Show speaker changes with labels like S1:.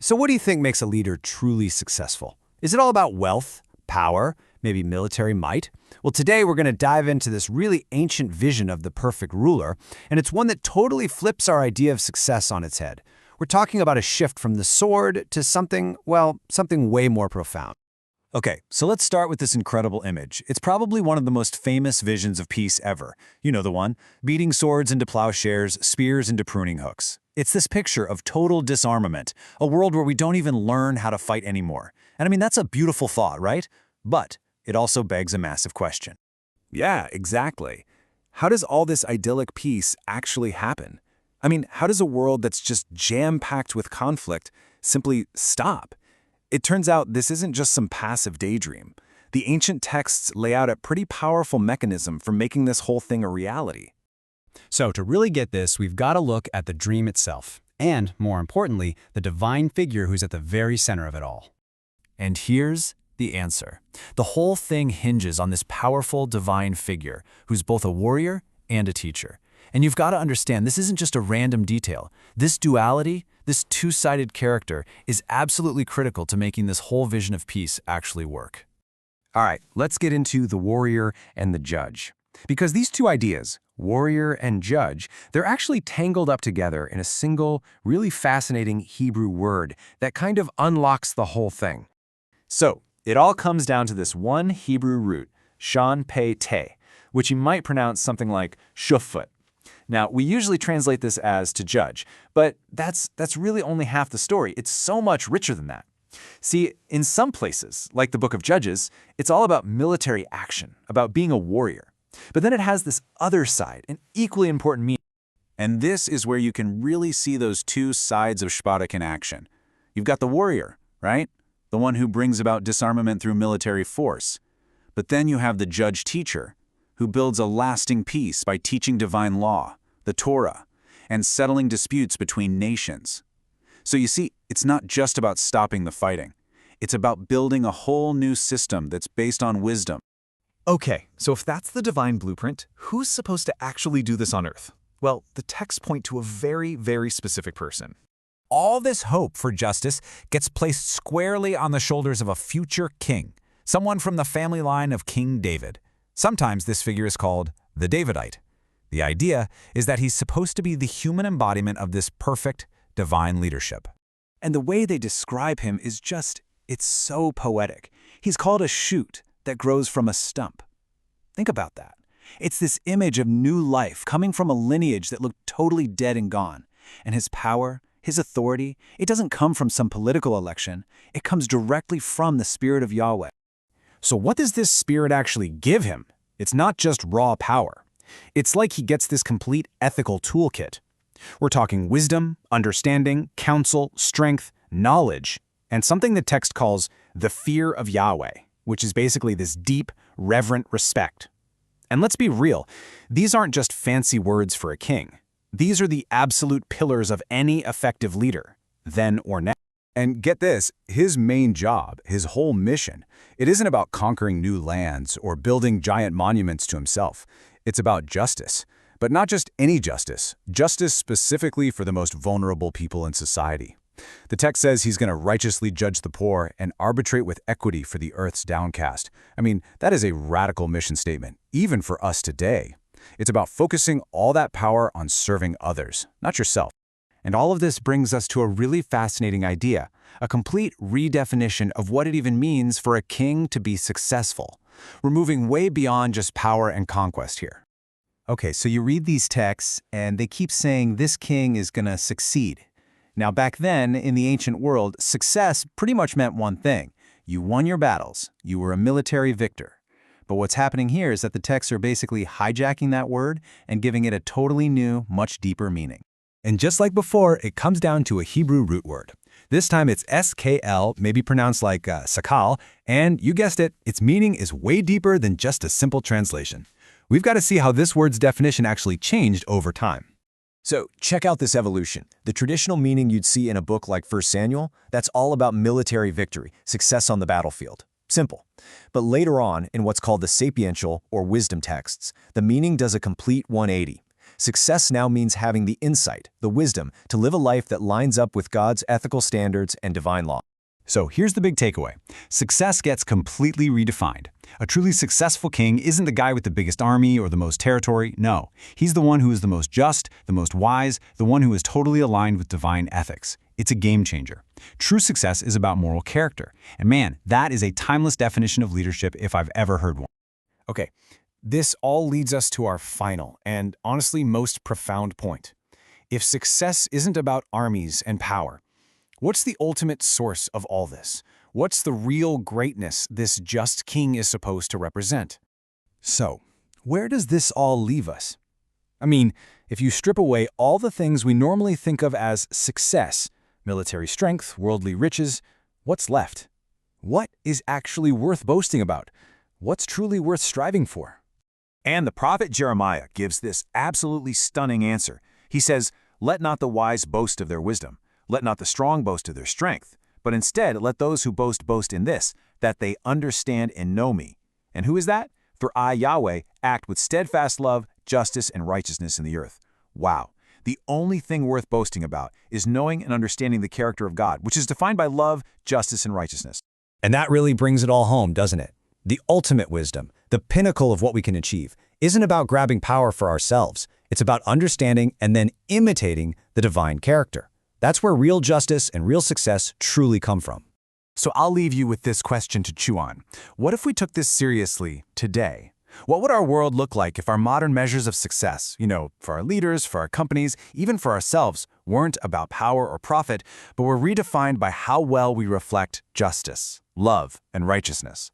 S1: So what do you think makes a leader truly successful? Is it all about wealth, power, maybe military might? Well, today we're going to dive into this really ancient vision of the perfect ruler, and it's one that totally flips our idea of success on its head. We're talking about a shift from the sword to something, well, something way more profound.
S2: Okay, so let's start with this incredible image. It's probably one of the most famous visions of peace ever. You know the one, beating swords into plowshares, spears into pruning hooks. It's this picture of total disarmament, a world where we don't even learn how to fight anymore. And I mean, that's a beautiful thought, right? But it also begs a massive question.
S3: Yeah, exactly. How does all this idyllic peace actually happen? I mean, how does a world that's just jam-packed with conflict simply stop? It turns out this isn't just some passive daydream. The ancient texts lay out a pretty powerful mechanism for making this whole thing a reality.
S1: So to really get this, we've got to look at the dream itself, and, more importantly, the divine figure who's at the very center of it all.
S2: And here's the answer. The whole thing hinges on this powerful divine figure who's both a warrior and a teacher. And you've got to understand, this isn't just a random detail. This duality, this two-sided character, is absolutely critical to making this whole vision of peace actually work.
S3: All right, let's get into the warrior and the judge. Because these two ideas, warrior and judge, they're actually tangled up together in a single, really fascinating Hebrew word that kind of unlocks the whole thing. So, it all comes down to this one Hebrew root, shan pe te, which you might pronounce something like shufut. Now, we usually translate this as to judge, but that's really only half the story. It's so much richer than that. See, in some places, like the Book of Judges, it's all about military action, about being a warrior. But then it has this other side, an equally important meaning.
S2: And this is where you can really see those two sides of Spartak in action. You've got the warrior, right? The one who brings about disarmament through military force. But then you have the judge-teacher, who builds a lasting peace by teaching divine law, the Torah, and settling disputes between nations. So you see, it's not just about stopping the fighting. It's about building a whole new system that's based on wisdom.
S4: Okay, so if that's the divine blueprint, who's supposed to actually do this on Earth? Well, the texts point to a very, very specific person.
S5: All this hope for justice gets placed squarely on the shoulders of a future king, someone from the family line of King David. Sometimes this figure is called the Davidite. The idea is that he's supposed to be the human embodiment of this perfect divine leadership.
S3: And the way they describe him is just, it's so poetic. He's called a shoot that grows from a stump. Think about that. It's this image of new life coming from a lineage that looked totally dead and gone. And his power, his authority, it doesn't come from some political election. It comes directly from the Spirit of Yahweh.
S1: So what does this spirit actually give him? It's not just raw power. It's like he gets this complete ethical toolkit. We're talking wisdom, understanding, counsel, strength, knowledge, and something the text calls the fear of Yahweh, which is basically this deep, reverent respect. And let's be real, these aren't just fancy words for a king. These are the absolute pillars of any effective leader, then or now.
S3: And get this, his main job, his whole mission, it isn't about conquering new lands or building giant monuments to himself. It's about justice. But not just any justice, justice specifically for the most vulnerable people in society. The text says he's going to righteously judge the poor and arbitrate with equity for the earth's downcast. I mean, that is a radical mission statement, even for us today. It's about focusing all that power on serving others, not yourself. And all of this brings us to a really fascinating idea, a complete redefinition of what it even means for a king to be successful. We're moving way beyond just power and conquest here. Okay, so you read these texts, and they keep saying this king is going to succeed. Now, back then, in the ancient world, success pretty much meant one thing. You won your battles. You were a military victor. But what's happening here is that the texts are basically hijacking that word and giving it a totally new, much deeper meaning. And just like before, it comes down to a Hebrew root word. This time it's skl, maybe pronounced like sakal, and you guessed it, its meaning is way deeper than just a simple translation. We've got to see how this word's definition actually changed over time. So check out this evolution. The traditional meaning you'd see in a book like 1 Samuel, that's all about military victory, success on the battlefield. Simple. But later on, in what's called the sapiential or wisdom texts, the meaning does a complete 180. Success now means having the insight, the wisdom, to live a life that lines up with God's ethical standards and divine law.
S5: So here's the big takeaway. Success gets completely redefined. A truly successful king isn't the guy with the biggest army or the most territory. No, he's the one who is the most just, the most wise, the one who is totally aligned with divine ethics. It's a game changer. True success is about moral character. And man, that is a timeless definition of leadership if I've ever heard one.
S1: Okay, this all leads us to our final and honestly most profound point. If success isn't about armies and power, what's the ultimate source of all this? What's the real greatness this just king is supposed to represent?
S3: So, where does this all leave us? I mean, if you strip away all the things we normally think of as success, military strength, worldly riches, what's left? What is actually worth boasting about? What's truly worth striving for?
S2: And the prophet Jeremiah gives this absolutely stunning answer. He says, "Let not the wise boast of their wisdom. Let not the strong boast of their strength. But instead, let those who boast in this, that they understand and know me." And who is that? "For I, Yahweh, act with steadfast love, justice, and righteousness in the earth." Wow. The only thing worth boasting about is knowing and understanding the character of God, which is defined by love, justice, and righteousness.
S3: And that really brings it all home, doesn't it? The ultimate wisdom, the pinnacle of what we can achieve, isn't about grabbing power for ourselves. It's about understanding and then imitating the divine character. That's where real justice and real success truly come from.
S1: So I'll leave you with this question to chew on. What if we took this seriously today? What would our world look like if our modern measures of success, for our leaders, for our companies, even for ourselves, weren't about power or profit, but were redefined by how well we reflect justice, love, and righteousness?